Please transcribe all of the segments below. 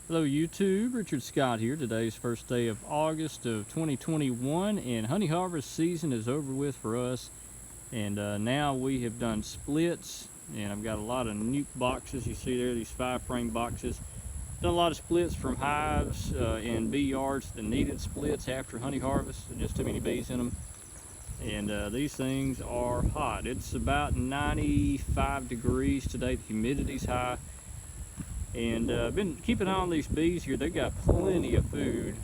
Hello YouTube, Richard Scott here. Today's first day of August of 2021 and honey harvest season is over with for us. And now we have done splits, and I've got a lot of nuke boxes. You see there, these 5-frame boxes. Done a lot of splits from hives and bee yards that needed splits after honey harvest. Just too many bees in them. And these things are hot. It's about 95 degrees today. The humidity's high. And I've been keeping an eye on these bees here. They've got plenty of food,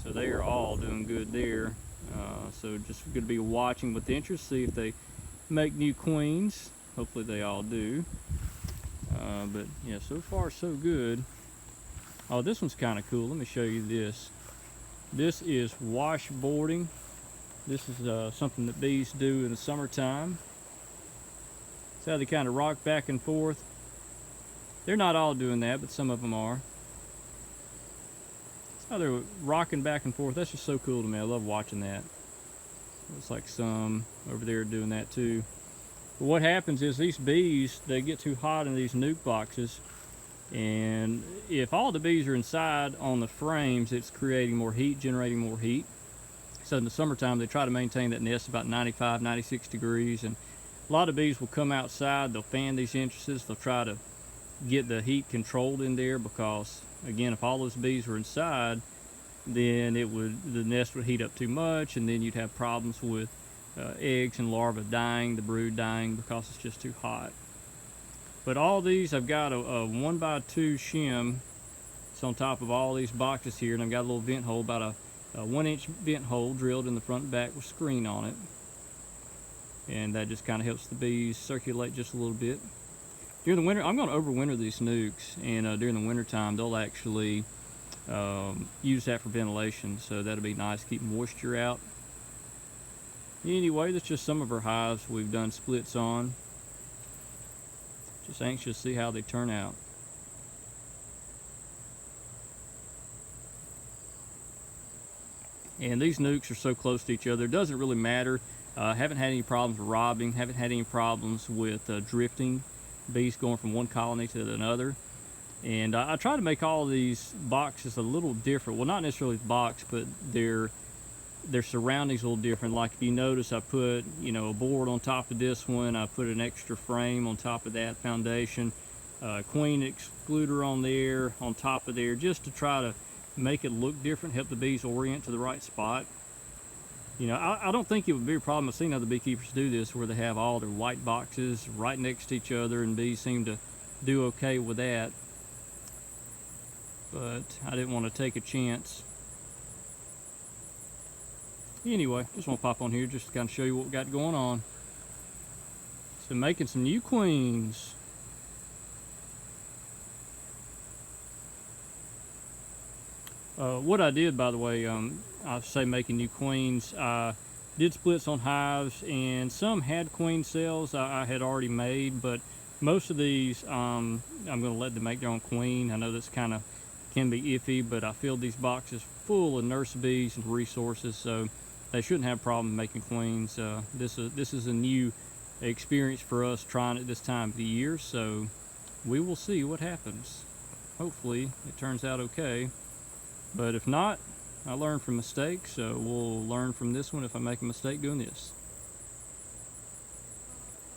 so they are all doing good there. So just going to be watching with interest, see if they make new queens. Hopefully they all do. But yeah, so far so good. Oh, this one's kind of cool. Let me show you this. This is washboarding. This is something that bees do in the summertime. It's how they kind of rock back and forth. They're not all doing that, but some of them are. That's how they're rocking back and forth. That's just so cool to me. I love watching that. Looks like some over there doing that too. But what happens is these bees, they get too hot in these nuke boxes, and if all the bees are inside on the frames, it's creating more heat, generating more heat. So in the summertime, they try to maintain that nest about 95, 96 degrees, and a lot of bees will come outside, they'll fan these entrances, they'll try to get the heat controlled in there, because again, if all those bees were inside, then the nest would heat up too much, and then you'd have problems with eggs and larvae dying, the brood dying, because it's just too hot. But all these, I've got a 1x2 shim. It's on top of all these boxes here, and I've got a little vent hole, about a 1-inch vent hole drilled in the front and back with screen on it, and that just kind of helps the bees circulate just a little bit. During the winter, I'm going to overwinter these nukes, and during the winter time, they'll actually use that for ventilation, so that'll be nice, keep moisture out. Anyway, that's just some of our hives we've done splits on. Just anxious to see how they turn out. And these nukes are so close to each other, it doesn't really matter. Haven't had any problems with robbing, haven't had any problems with drifting, bees going from one colony to another. And I try to make all these boxes a little different. Well, not necessarily the box, but their surroundings a little different. Like if you notice, I put, a board on top of this one. I put an extra frame on top of that foundation, queen excluder on there, on top of there, just to try to make it look different, help the bees orient to the right spot. I don't think it would be a problem. I've seen other beekeepers do this, where they have all their white boxes right next to each other, and bees seem to do okay with that. But I didn't want to take a chance. Anyway, just want to pop on here just to kind of show you what we got going on. So making some new queens. What I did, by the way, I say making new queens. I did splits on hives, and some had queen cells I had already made, but most of these I'm going to let them make their own queen. I know this kind of can be iffy, but I filled these boxes full of nurse bees and resources, so they shouldn't have a problem making queens. This is a new experience for us, trying it this time of the year, so we will see what happens. Hopefully it turns out okay. But if not, I learn from mistakes, so we'll learn from this one if I make a mistake doing this.